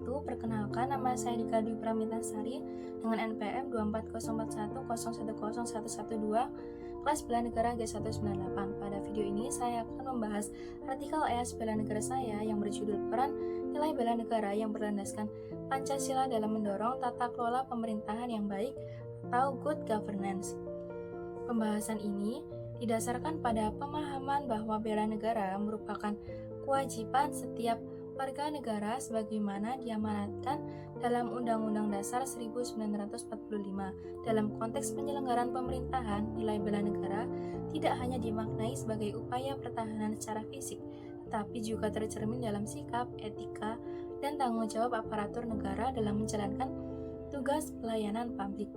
wabarakatuh. Perkenalkan, nama saya Dika Dwi Pramitasari dengan NPM 24041010112 kelas bela negara G198. Pada video ini saya akan membahas artikel EAS bela negara saya yang berjudul Peran Nilai Bela Negara yang berlandaskan Pancasila dalam mendorong tata kelola pemerintahan yang baik atau good governance. Pembahasan ini didasarkan pada pemahaman bahwa bela negara merupakan kewajiban setiap warga negara sebagaimana diamanatkan dalam Undang-Undang Dasar 1945. Dalam konteks penyelenggaraan pemerintahan, nilai bela negara tidak hanya dimaknai sebagai upaya pertahanan secara fisik, tetapi juga tercermin dalam sikap, etika, dan tanggung jawab aparatur negara dalam menjalankan tugas pelayanan publik.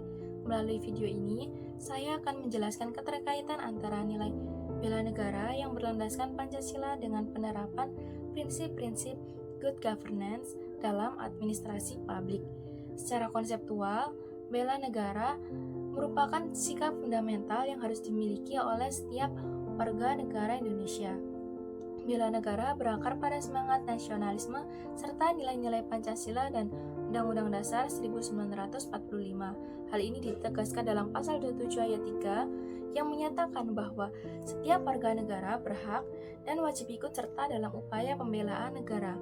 Melalui video ini, saya akan menjelaskan keterkaitan antara nilai bela negara yang berlandaskan Pancasila dengan penerapan prinsip-prinsip good governance dalam administrasi publik. Secara konseptual, bela negara merupakan sikap fundamental yang harus dimiliki oleh setiap warga negara Indonesia. Bela negara berakar pada semangat nasionalisme serta nilai-nilai Pancasila dan Undang-Undang Dasar 1945. Hal ini ditegaskan dalam pasal 27 ayat 3 yang menyatakan bahwa setiap warga negara berhak dan wajib ikut serta dalam upaya pembelaan negara.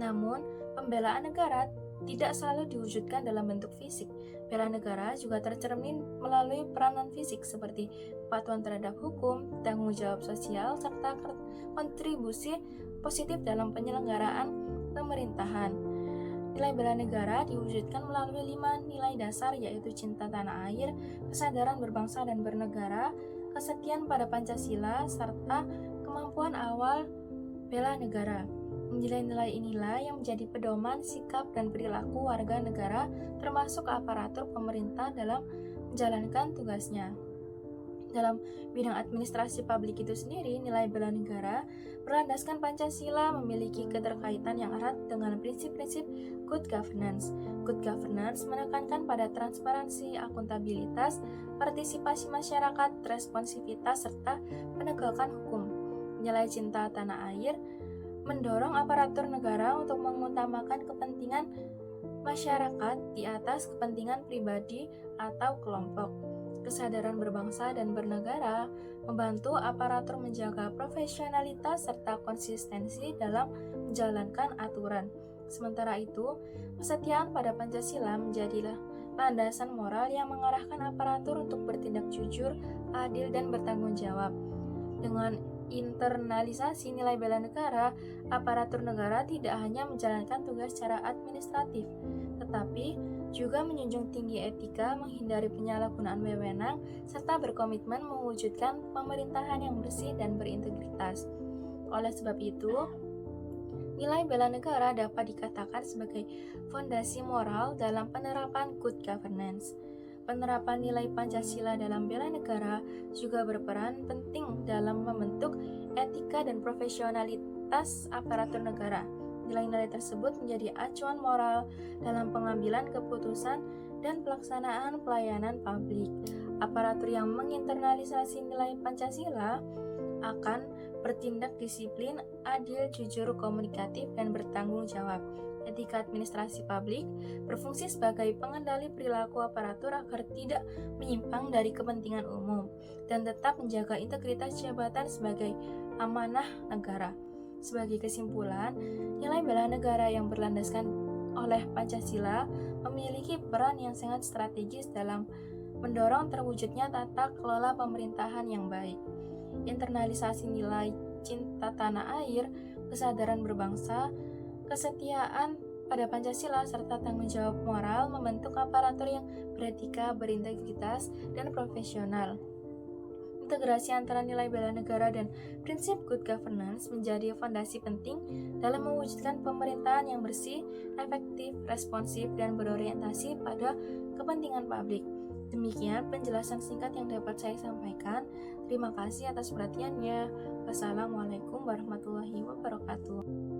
Namun, pembelaan negara tidak selalu diwujudkan dalam bentuk fisik. Bela negara juga tercermin melalui peranan fisik seperti kepatuhan terhadap hukum, tanggung jawab sosial, serta kontribusi positif dalam penyelenggaraan pemerintahan. Nilai bela negara diwujudkan melalui 5 nilai dasar, yaitu cinta tanah air, kesadaran berbangsa dan bernegara, kesetiaan pada Pancasila, serta kemampuan awal bela negara. Nilai-nilai inilah yang menjadi pedoman sikap dan perilaku warga negara termasuk aparatur pemerintah dalam menjalankan tugasnya. Dalam bidang administrasi publik itu sendiri, nilai bela negara berlandaskan Pancasila memiliki keterkaitan yang erat dengan prinsip-prinsip good governance. Good governance menekankan pada transparansi, akuntabilitas, partisipasi masyarakat, responsivitas, serta penegakan hukum. Nilai cinta tanah air mendorong aparatur negara untuk mengutamakan kepentingan masyarakat di atas kepentingan pribadi atau kelompok. Kesadaran berbangsa dan bernegara membantu aparatur menjaga profesionalitas serta konsistensi dalam menjalankan aturan. Sementara itu, kesetiaan pada Pancasila menjadilah landasan moral yang mengarahkan aparatur untuk bertindak jujur, adil, dan bertanggung jawab. Dengan internalisasi nilai bela negara, aparatur negara tidak hanya menjalankan tugas secara administratif, tetapi juga menjunjung tinggi etika, menghindari penyalahgunaan wewenang, serta berkomitmen mewujudkan pemerintahan yang bersih dan berintegritas. Oleh sebab itu, nilai bela negara dapat dikatakan sebagai fondasi moral dalam penerapan good governance. Penerapan nilai Pancasila dalam bela negara juga berperan penting dalam membentuk etika dan profesionalitas aparatur negara. Nilai-nilai tersebut menjadi acuan moral dalam pengambilan keputusan dan pelaksanaan pelayanan publik. Aparatur yang menginternalisasi nilai Pancasila akan bertindak disiplin, adil, jujur, komunikatif, dan bertanggung jawab. Etika administrasi publik berfungsi sebagai pengendali perilaku aparatur agar tidak menyimpang dari kepentingan umum dan tetap menjaga integritas jabatan sebagai amanah negara. Sebagai kesimpulan, nilai bela negara yang berlandaskan oleh Pancasila memiliki peran yang sangat strategis dalam mendorong terwujudnya tata kelola pemerintahan yang baik. Internalisasi nilai cinta tanah air, kesadaran berbangsa, kesetiaan pada Pancasila, serta tanggung jawab moral membentuk aparatur yang beretika, berintegritas, dan profesional. Integrasi antara nilai bela negara dan prinsip good governance menjadi fondasi penting dalam mewujudkan pemerintahan yang bersih, efektif, responsif, dan berorientasi pada kepentingan publik. Demikian penjelasan singkat yang dapat saya sampaikan. Terima kasih atas perhatiannya. Wassalamualaikum warahmatullahi wabarakatuh.